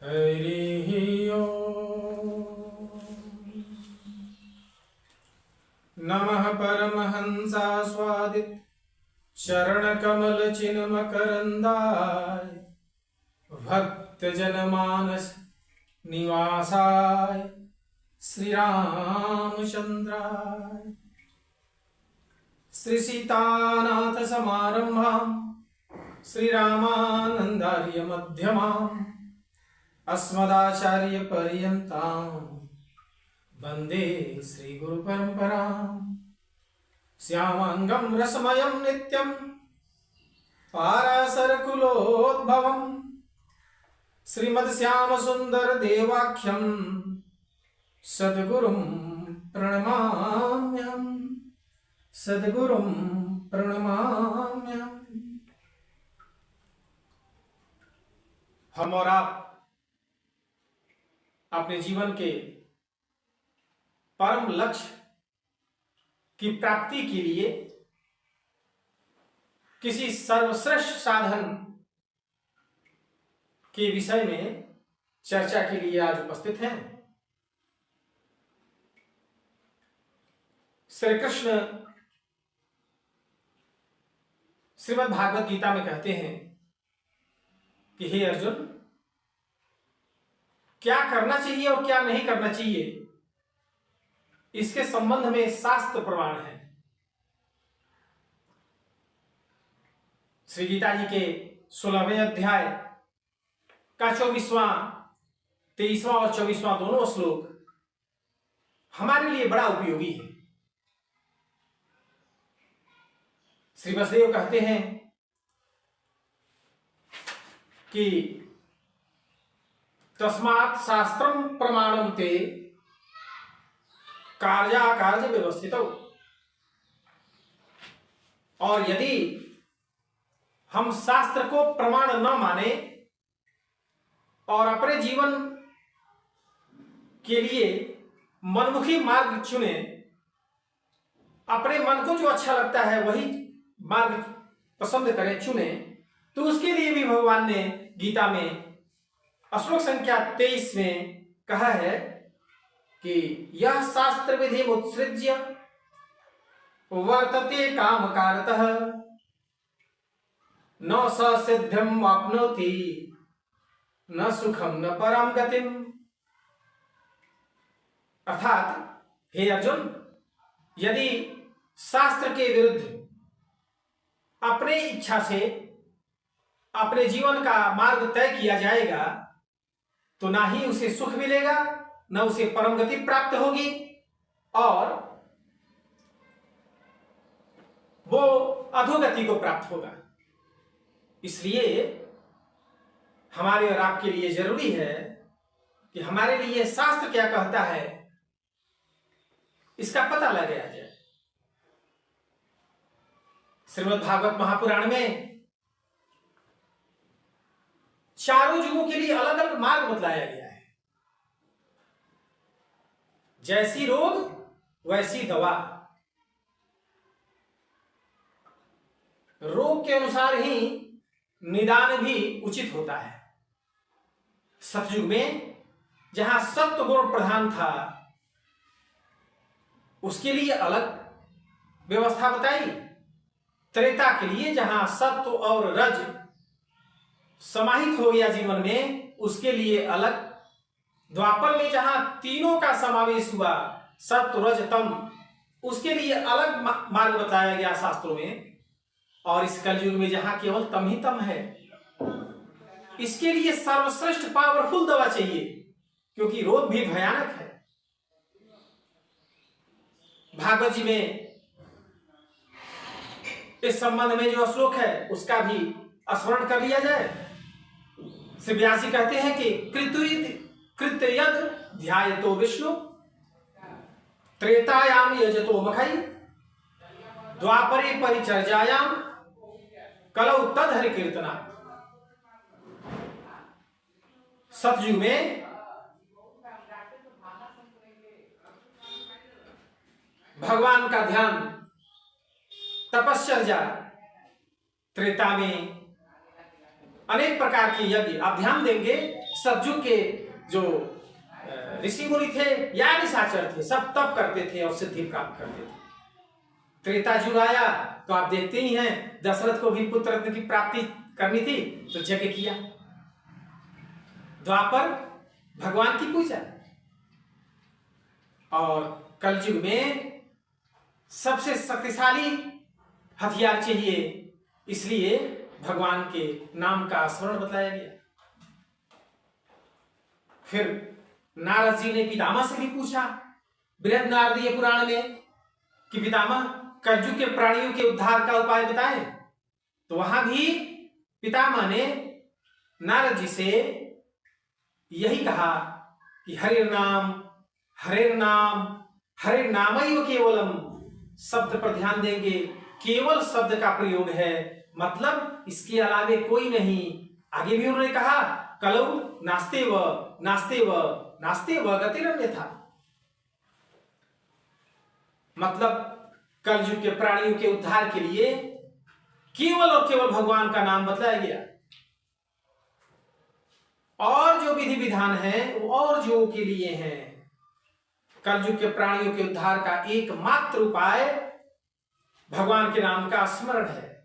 हरिः ओम्। नमः परमहंसास्वादित चरणकमलचिन्मकरन्दाय भक्तजनमानस निवासाय श्रीरामचन्द्राय। श्री सीतानाथ समारम्भाम् श्रीरामानन्दार्य मध्यमाम् अस्मदाचार्य पर्यन्ताम् वन्दे श्रीगुरुपरम्पराम्। श्यामाङ्गं रसमयं नित्यं पाराशरकुलोद्भवम् श्रीमद्श्यामसुन्दरदेवाख्यं सद्गुरुं प्रणमाम्यहम्। सद्गुरुं प्रणमाम्यहम्। हम और आप अपने जीवन के परम लक्ष्य की प्राप्ति के लिए किसी सर्वश्रेष्ठ साधन के विषय में चर्चा के लिए आज उपस्थित हैं। श्री कृष्ण श्रीमद् भागवत गीता में कहते हैं कि हे अर्जुन, क्या करना चाहिए और क्या नहीं करना चाहिए, इसके संबंध में शास्त्र प्रमाण है। श्री गीता जी के 16वें अध्याय का 24वां, 23वां और 24वां दोनों श्लोक हमारे लिए बड़ा उपयोगी है। श्री वसुदेव कहते हैं कि तस्मात् शास्त्रम प्रमाणम ते कार्याकार्य व्यवस्थित। और यदि हम शास्त्र को प्रमाण न माने और अपने जीवन के लिए मनमुखी मार्ग चुने, अपने मन को जो अच्छा लगता है वही मार्ग पसंद करें, चुने, तो उसके लिए भी भगवान ने गीता में श्लोक संख्या 23 में कहा है कि यह शास्त्र विधि मुत्सृज्य वर्तते काम कारतः न स सिद्धिं वाप्नोति न सुखम न परम गतिम। अर्थात हे अर्जुन, यदि शास्त्र के विरुद्ध अपने इच्छा से अपने जीवन का मार्ग तय किया जाएगा तो ना ही उसे सुख मिलेगा, न उसे परम गति प्राप्त होगी, और वो अधोगति को प्राप्त होगा। इसलिए हमारे और आपके लिए जरूरी है कि हमारे लिए शास्त्र क्या कहता है इसका पता लगाया जाए। श्रीमद् भागवत महापुराण में चारों युगों के लिए अलग अलग मार्ग बतलाया गया है। जैसी रोग वैसी दवा, रोग के अनुसार ही निदान भी उचित होता है। सतयुग में जहां सत्व गुण प्रधान था उसके लिए अलग व्यवस्था बताई। त्रेता के लिए जहां सत्व और रज समाहित हो गया जीवन में, उसके लिए अलग। द्वापर में जहां तीनों का समावेश हुआ, सत्व रज तम, उसके लिए अलग मार्ग बताया गया शास्त्रों में। और इस कलयुग में जहां केवल तम ही तम है, इसके लिए सर्वश्रेष्ठ पावरफुल दवा चाहिए, क्योंकि रोग भी भयानक है। भागवत जी में इस संबंध में जो श्लोक है उसका भी स्मरण कर लिया जाए। श्री व्यासी कहते हैं कि कृतयद ध्यायतो विष्णु त्रेतायाम यजतो मखई द्वापरे परिचर्यायाम कलौ तद हरि कीर्तना। सतयुग में भगवान का ध्यान, तपश्चर्या, त्रेता में अनेक प्रकार के यज्ञ। आप ध्यान देंगे सतयुग के जो ऋषि मुनि थे या निशाचर थे, सब तप करते थे और सिद्धि प्राप्त करते थे। त्रेता युग आया तो आप देखते ही हैं, दशरथ को भी पुत्र रत्न की प्राप्ति करनी थी तो यज्ञ किया। द्वापर भगवान की पूजा, और कलयुग में सबसे शक्तिशाली हथियार चाहिए, इसलिए भगवान के नाम का स्मरण बताया गया। फिर नारद जी ने पितामह से भी पूछा बृहद नारदीय पुराण में कि पितामह कलयुग के प्राणियों के उद्धार का उपाय बताएं। तो वहां भी पितामह ने नारद जी से यही कहा कि हरे नाम हरे नामैव केवलम, शब्द पर ध्यान देंगे, केवल शब्द का प्रयोग है, मतलब इसके अलावे कोई नहीं। आगे भी उन्होंने कहा कलौ नास्तेव गतिरन्यथा, मतलब कलयुग के प्राणियों के उद्धार के लिए केवल और केवल भगवान का नाम बतलाया गया, और जो विधि विधान है वो और जो के लिए हैं। कलयुग के प्राणियों के उद्धार का एकमात्र उपाय भगवान के नाम का स्मरण है।